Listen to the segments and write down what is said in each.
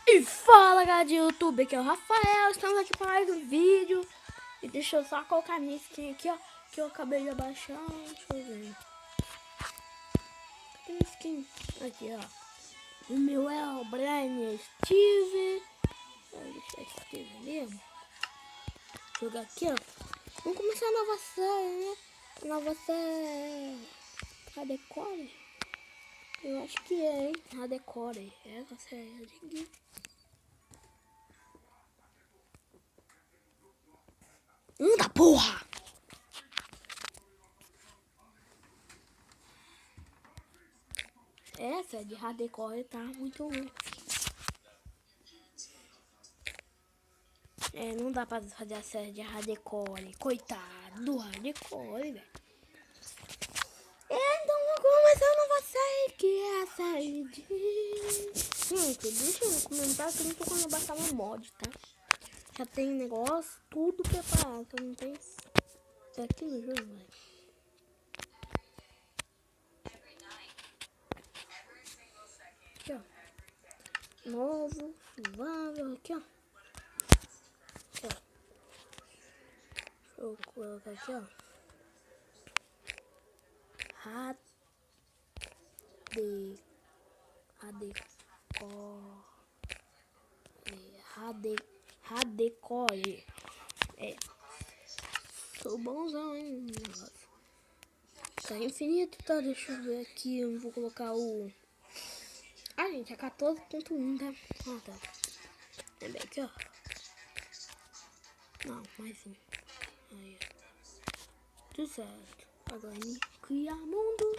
E fala, galera de YouTube, aqui é o Rafael, estamos aqui para mais um vídeo. E deixa eu só colocar minha skin aqui, ó, que eu acabei de abaixar. Deixa eu ver. Cadê minha skin? Aqui, ó. O meu é o Brian Steve. Vou deixar Steve mesmo. Jogar aqui, ó. Vamos começar a nova série, né? A nova série. Hardcore? Eu acho que é, hein? Hardcore. É essa série aqui. Da porra! Essa de hardcore tá muito ruim. Não dá pra fazer a série de hardcore. Coitado do hardcore, velho. Então vamos começar a nova série, que é a série de... Gente, deixa eu comentar que eu não tô quando eu baixar no mod, tá? Já tem negócio, tudo preparado, só não tem... Isso aqui no jogo, velho. Aqui, ó. Novo, survival, aqui, ó. Aqui, ó. Deixa eu colocar aqui, ó. Hardcore. Sou bonzão, hein? Tá infinito, tá? Deixa eu ver aqui. Eu vou colocar o... gente, é 14.1, tá? Tá. É bem aqui, ó. Não, mais um. Aí, ó. Tudo certo. Agora criar mundo.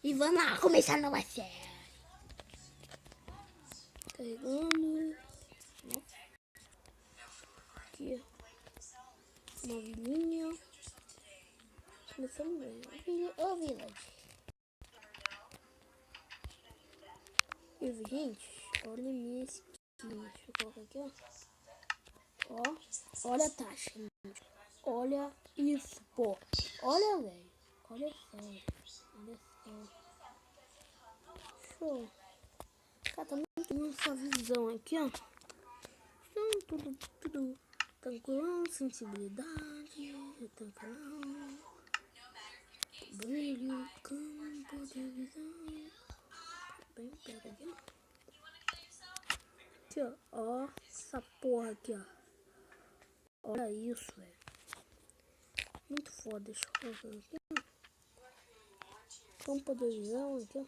E vamos lá começar a nova série. Carregando. Aqui, ó. Uma vilinha. Começando bem. Ô, Village. E, gente, olha minha skin. Deixa eu colocar aqui, ó. Olha a taxa. Olha isso, pô. Olha, velho. Olha só. Olha só. Show. Cara, tá muito essa visão aqui, ó. Tudo tranquilão, sensibilidade, tranquilão, brilho, campo de visão. Bem perto aqui, ó. Aqui, ó. Essa porra aqui, ó. Olha isso, velho. Muito foda. Deixa eu colocar aqui, ó. Campo de visão aqui, ó.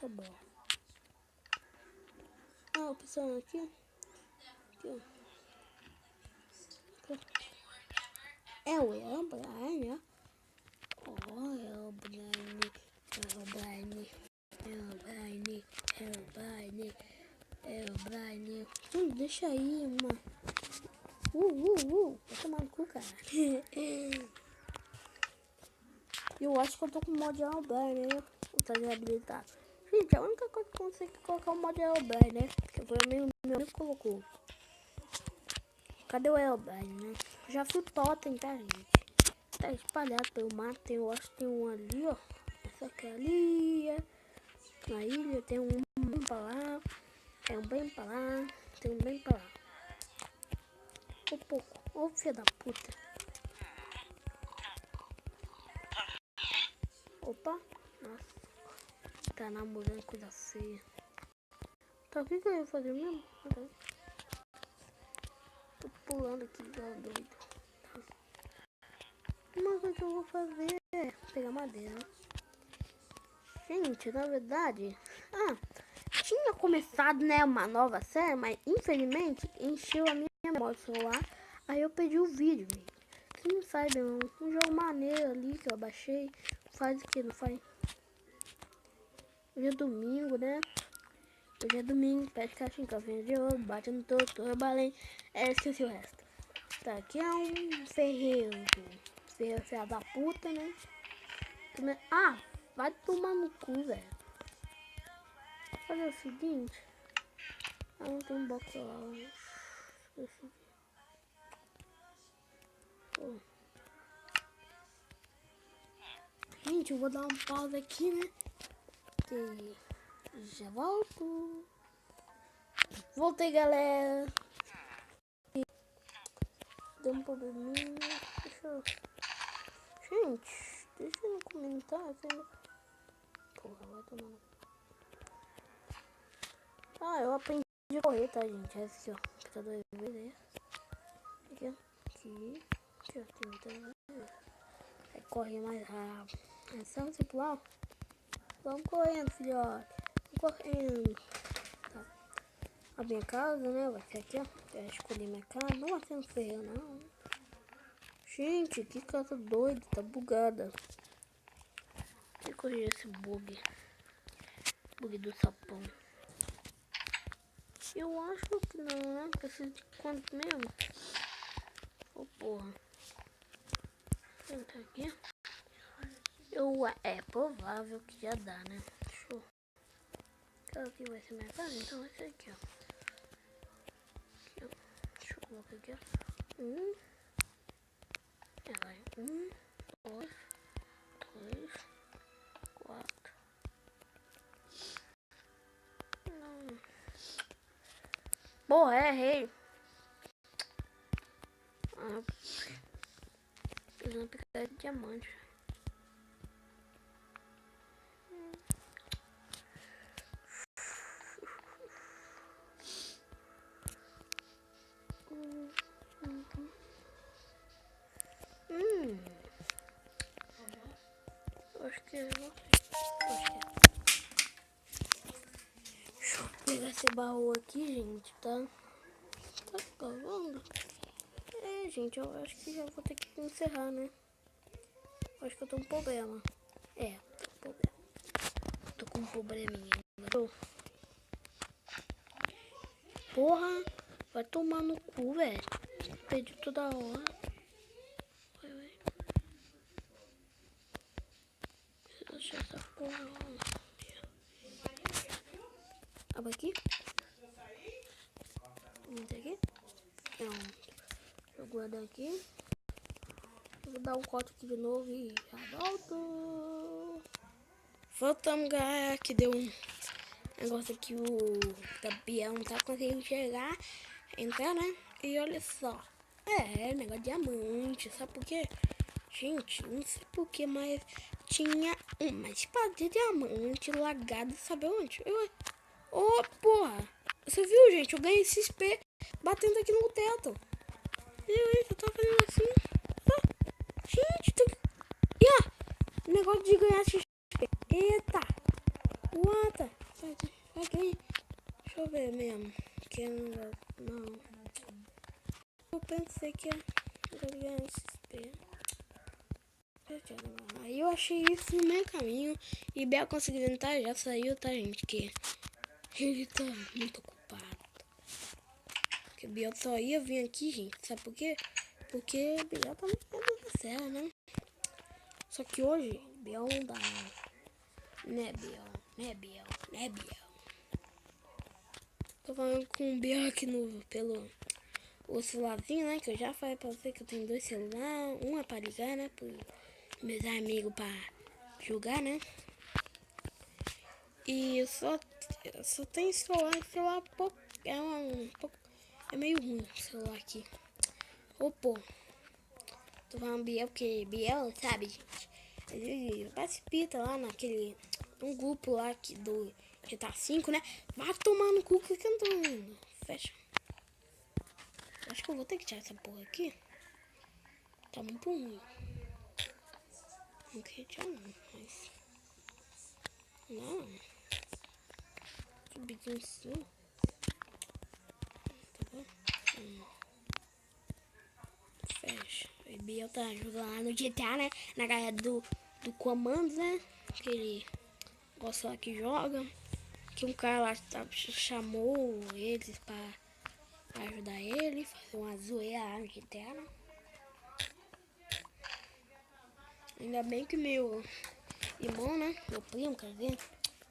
Tá bom. Opção aqui, ó. Aqui, ó. É o Brian, ó. É o Brian. Deixa aí uma. Vai tomar no cu, cara. Eu acho que eu tô com o mod Brian, né? Vou trazer habilitado. Gente, a única coisa que eu consegui colocar o mod Brian, né? Porque foi o meu amigo que colocou. Cadê o Elbrian, né? Já fui totem, tá, gente? Tá espalhado pelo mato. Eu acho que tem um ali, ó. Essa aqui ali. Na ilha tem um bem pra lá. Tem um bem pra lá. Tem um bem pra lá. Um pouco. Ô, filho da puta. Opa. Nossa. Tá namorando coisa feia. Tá, o que eu ia fazer mesmo? Tô pulando aqui, igual doido. Uma coisa que eu vou fazer é pegar madeira. Gente, na verdade, tinha começado, né, uma nova série, mas infelizmente encheu a minha memória do celular. Aí eu perdi o vídeo, gente. Você não sabe, não. Um jogo maneiro ali que eu baixei. Faz o que? Não faz? Hoje é domingo, né? Hoje é domingo, pede caixinha, café de ouro, bate no doutor, balém. Esqueci o resto. Tá, aqui é um ferreiro. Ferreiro filha da puta, né? Vai tomar no cu, velho. Fazer o seguinte. Não tem um box lá. Gente, eu vou dar uma pausa aqui, né? Que já volto. Voltei, galera. Deu um probleminha. Gente, deixa no comentário. Porra, vai tomar. Ah, eu aprendi a correr, tá, gente? É aqui, ó. Computador beleza. Aqui, ó. Aqui, ó. Tentando. Aí corre mais rápido. É só você pular. Vamos correndo, filhote. Vamos correndo. Tá. A minha casa, né? Vai ser aqui, ó. Eu escolhi minha casa. Não vai ser no ferreiro, não. Gente, que casa doida. Tá bugada. Deixa eu corrigir esse bug. Bug do sapão. Eu acho que não, né? Precisa de quanto mesmo? Ô, porra. Entra aqui. É provável que já dá, né? Show. Claro que vai ser minha casa, então vai ser aqui, ó. Aqui, ó. Deixa eu colocar aqui, ó. Vai. 2, 4. Não. Porra, errei. Fiz uma picada de diamante. Acho que é. Deixa eu pegar esse baú aqui, gente, tá? Tá gravando? É, gente, eu acho que já vou ter que encerrar, né? Acho que eu tô com um problema. É, tô com problema. Tô com um probleminha. Porra, vai tomar no cu, velho. Perdi toda hora. Vai. Deixa essa porra. Abre aqui. Entra aqui. Não. Eu guardar aqui. Vou dar um corte aqui de novo e já volto. Voltamos, galera, que deu um negócio aqui, o Gabriel não tá conseguindo chegar, entrar, né? E olha só. Negócio de diamante, sabe por quê? Gente, não sei por que, mas tinha uma espada de diamante lagada, sabe onde? Porra! Você viu, gente? Eu ganhei esse XP batendo aqui no teto. Viu isso? Eu tava fazendo assim. Gente, negócio de ganhar XP. Eita! What? Aqui. Deixa eu ver mesmo. Que não. Eu pensei que ia ganhar XP. Aí eu achei isso no meio caminho. E Bel conseguiu entrar, já saiu, tá, gente? Que ele tá muito ocupado. Porque Biel só ia vir aqui, gente. Sabe por quê? Porque Biel tá muito da serra, né? Só que hoje, Biel não dá. Né, Biel? Tô falando com o Biel aqui pelo o celularzinho, né? Que eu já falei pra você que eu tenho 2 celulares. Um é pra ligar, né? Pro meus amigos pra jogar, né? E eu só tenho celular pouco. É meio ruim o celular aqui. Pô. Tô falando Biel, porque Biel, sabe, gente? Ele participa lá naquele. Um grupo lá aqui do GTA V, né? Vai tomar no cu que eu não tô indo. Fecha. Acho que eu vou ter que tirar essa porra aqui. Tá muito ruim. Não queria tirar não, mas. Não. Subir aqui em cima. Tá bom? Fecha. O Biel tá jogando lá no GTA, né? Na galera do comando, né? Aquele gosta lá que joga. Que um cara lá chamou eles pra ajudar ele. Fazer uma zoeira lá no GTA, né? Ainda bem que meu irmão, né? Meu primo, quer dizer.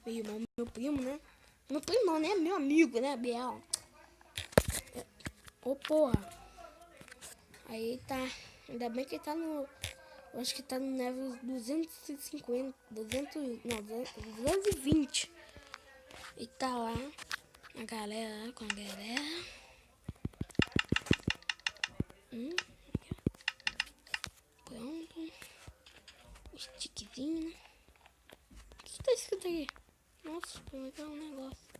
Meu irmão, meu primo, né? Meu primo não, né? Meu amigo, né, Biel? Porra. Aí tá. Ainda bem que ele tá no. Eu acho que tá no level 250. 220. E tá lá. A galera, com a galera. Pronto. Stickzinho. O que tá escrito aqui? Nossa, vou pegar um negócio.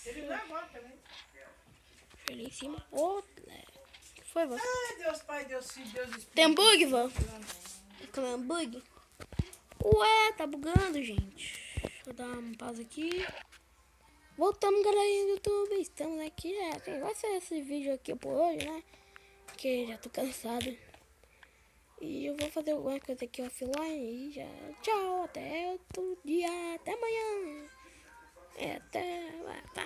Ele não é agora também. Deixa ele em cima. O que foi, vô? Ai, Deus Pai, Deus Filho, Deus Espírito. Tem bug, vô? Tem bug? Ué, tá bugando, gente. Deixa eu dar uma pausa aqui. Voltamos, galerinha do YouTube. Estamos aqui. Vai ser esse vídeo aqui por hoje, né? Porque já tô cansado. E eu vou fazer alguma coisa aqui offline. E já. Tchau. Até outro dia. Até amanhã. Até. Tá.